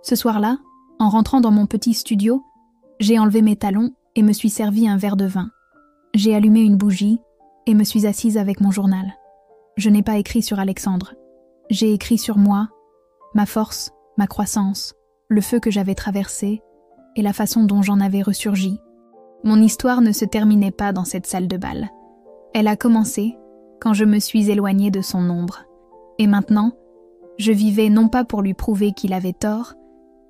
Ce soir-là, En rentrant dans mon petit studio, j'ai enlevé mes talons et me suis servi un verre de vin. J'ai allumé une bougie et me suis assise avec mon journal. Je n'ai pas écrit sur Alexandre. J'ai écrit sur moi, ma force, ma croissance, le feu que j'avais traversé et la façon dont j'en avais ressurgi. Mon histoire ne se terminait pas dans cette salle de bal. Elle a commencé quand je me suis éloignée de son ombre. Et maintenant, je vivais non pas pour lui prouver qu'il avait tort,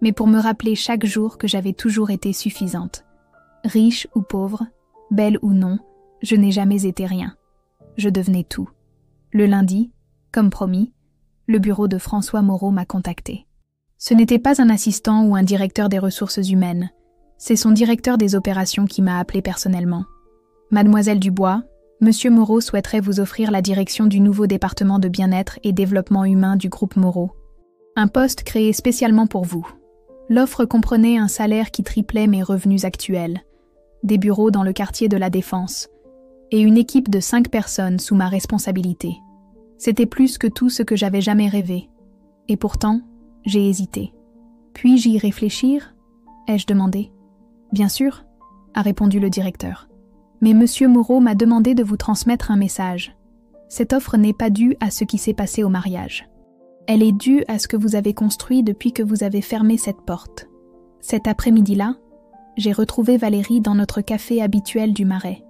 mais pour me rappeler chaque jour que j'avais toujours été suffisante. Riche ou pauvre, belle ou non, je n'ai jamais été rien. Je devenais tout. Le lundi, comme promis, le bureau de François Moreau m'a contacté. Ce n'était pas un assistant ou un directeur des ressources humaines, c'est son directeur des opérations qui m'a appelé personnellement. Mademoiselle Dubois, Monsieur Moreau souhaiterait vous offrir la direction du nouveau département de bien-être et développement humain du groupe Moreau. Un poste créé spécialement pour vous. L'offre comprenait un salaire qui triplait mes revenus actuels, des bureaux dans le quartier de la Défense, et une équipe de 5 personnes sous ma responsabilité. C'était plus que tout ce que j'avais jamais rêvé. Et pourtant, j'ai hésité. Puis-je y réfléchir ? Ai-je demandé. Bien sûr, a répondu le directeur. Mais Monsieur Moreau m'a demandé de vous transmettre un message. Cette offre n'est pas due à ce qui s'est passé au mariage. Elle est due à ce que vous avez construit depuis que vous avez fermé cette porte. Cet après-midi-là, j'ai retrouvé Valérie dans notre café habituel du Marais.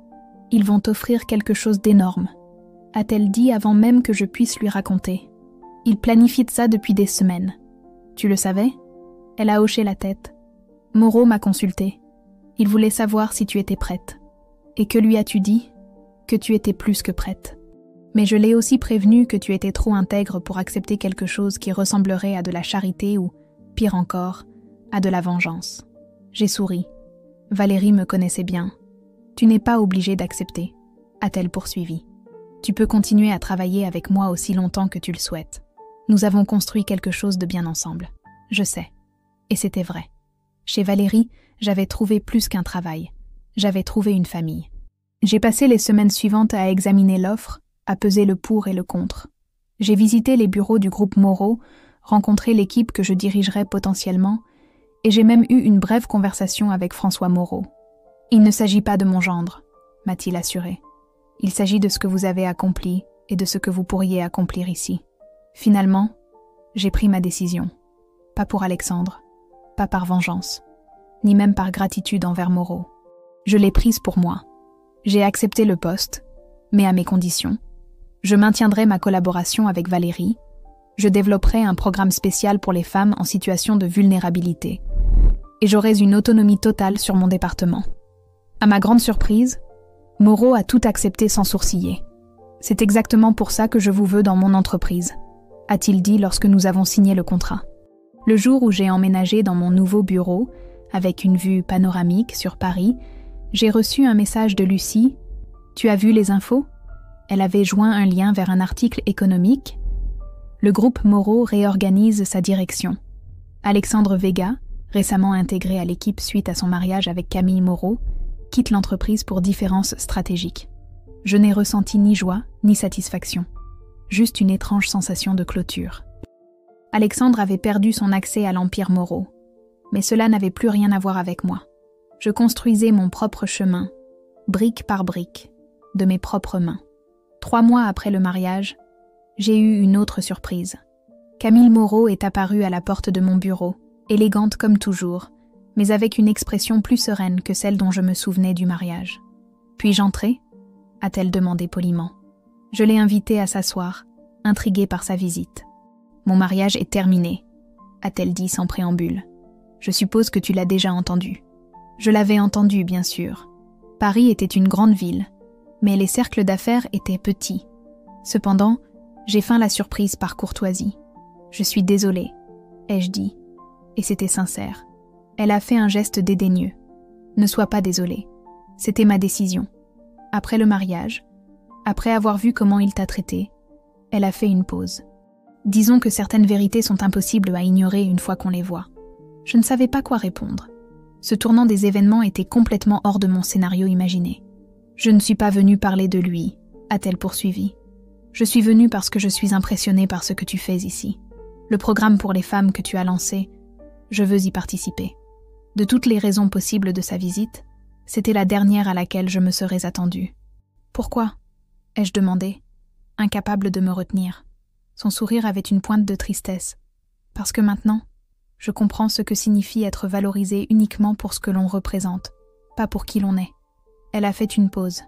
Ils vont offrir quelque chose d'énorme, a-t-elle dit avant même que je puisse lui raconter. Ils planifient ça depuis des semaines. Tu le savais ? Elle a hoché la tête. Moreau m'a consulté. Il voulait savoir si tu étais prête. Et que lui as-tu dit ? Que tu étais plus que prête. Mais je l'ai aussi prévenu que tu étais trop intègre pour accepter quelque chose qui ressemblerait à de la charité ou, pire encore, à de la vengeance. J'ai souri. Valérie me connaissait bien. Tu n'es pas obligée d'accepter, a-t-elle poursuivi. Tu peux continuer à travailler avec moi aussi longtemps que tu le souhaites. Nous avons construit quelque chose de bien ensemble. Je sais. Et c'était vrai. Chez Valérie, j'avais trouvé plus qu'un travail. J'avais trouvé une famille. J'ai passé les semaines suivantes à examiner l'offre, à peser le pour et le contre. J'ai visité les bureaux du groupe Moreau, rencontré l'équipe que je dirigerais potentiellement, et j'ai même eu une brève conversation avec François Moreau. Il ne s'agit pas de mon gendre, m'a-t-il assuré. Il s'agit de ce que vous avez accompli et de ce que vous pourriez accomplir ici. Finalement, j'ai pris ma décision. Pas pour Alexandre, pas par vengeance, ni même par gratitude envers Moreau. Je l'ai prise pour moi. J'ai accepté le poste, mais à mes conditions. Je maintiendrai ma collaboration avec Valérie. Je développerai un programme spécial pour les femmes en situation de vulnérabilité. Et j'aurai une autonomie totale sur mon département. À ma grande surprise, Moreau a tout accepté sans sourciller. C'est exactement pour ça que je vous veux dans mon entreprise, a-t-il dit lorsque nous avons signé le contrat. Le jour où j'ai emménagé dans mon nouveau bureau, avec une vue panoramique sur Paris, j'ai reçu un message de Lucie. « Tu as vu les infos ?» Elle avait joint un lien vers un article économique. Le groupe Moreau réorganise sa direction. Alexandre Vega, récemment intégré à l'équipe suite à son mariage avec Camille Moreau, quitte l'entreprise pour différences stratégiques. Je n'ai ressenti ni joie ni satisfaction, juste une étrange sensation de clôture. Alexandre avait perdu son accès à l'empire Moreau, mais cela n'avait plus rien à voir avec moi. Je construisais mon propre chemin, brique par brique, de mes propres mains. 3 mois après le mariage, j'ai eu une autre surprise. Camille Moreau est apparue à la porte de mon bureau, élégante comme toujours, mais avec une expression plus sereine que celle dont je me souvenais du mariage. « Puis-je entrer ?» a-t-elle demandé poliment. Je l'ai invitée à s'asseoir, intriguée par sa visite. « Mon mariage est terminé », a-t-elle dit sans préambule. « Je suppose que tu l'as déjà entendu. » Je l'avais entendu, bien sûr. Paris était une grande ville, mais les cercles d'affaires étaient petits. Cependant, j'ai feint la surprise par courtoisie. « Je suis désolée », ai-je dit, et c'était sincère. Elle a fait un geste dédaigneux. « Ne sois pas désolée. C'était ma décision. » Après le mariage, après avoir vu comment il t'a traité, elle a fait une pause. Disons que certaines vérités sont impossibles à ignorer une fois qu'on les voit. Je ne savais pas quoi répondre. Ce tournant des événements était complètement hors de mon scénario imaginé. « Je ne suis pas venue parler de lui », a-t-elle poursuivi. « Je suis venue parce que je suis impressionnée par ce que tu fais ici. Le programme pour les femmes que tu as lancé, Je veux y participer. De toutes les raisons possibles de sa visite, c'était la dernière à laquelle je me serais attendue. Pourquoi ? Ai-je demandé, incapable de me retenir. Son sourire avait une pointe de tristesse. Parce que maintenant, je comprends ce que signifie être valorisé uniquement pour ce que l'on représente, pas pour qui l'on est. Elle a fait une pause.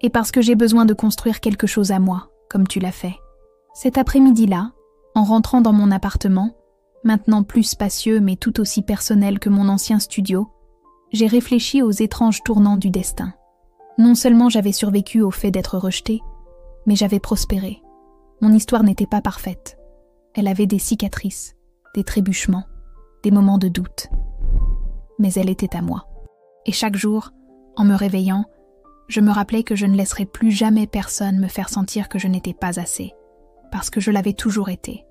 Et parce que j'ai besoin de construire quelque chose à moi, comme tu l'as fait. Cet après-midi-là, en rentrant dans mon appartement, maintenant plus spacieux mais tout aussi personnel que mon ancien studio, j'ai réfléchi aux étranges tournants du destin. Non seulement j'avais survécu au fait d'être rejetée, mais j'avais prospéré. Mon histoire n'était pas parfaite. Elle avait des cicatrices, des trébuchements, des moments de doute. Mais elle était à moi. Et chaque jour, en me réveillant, je me rappelais que je ne laisserais plus jamais personne me faire sentir que je n'étais pas assez, parce que je l'avais toujours été.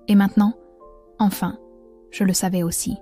Et maintenant, enfin, je le savais aussi.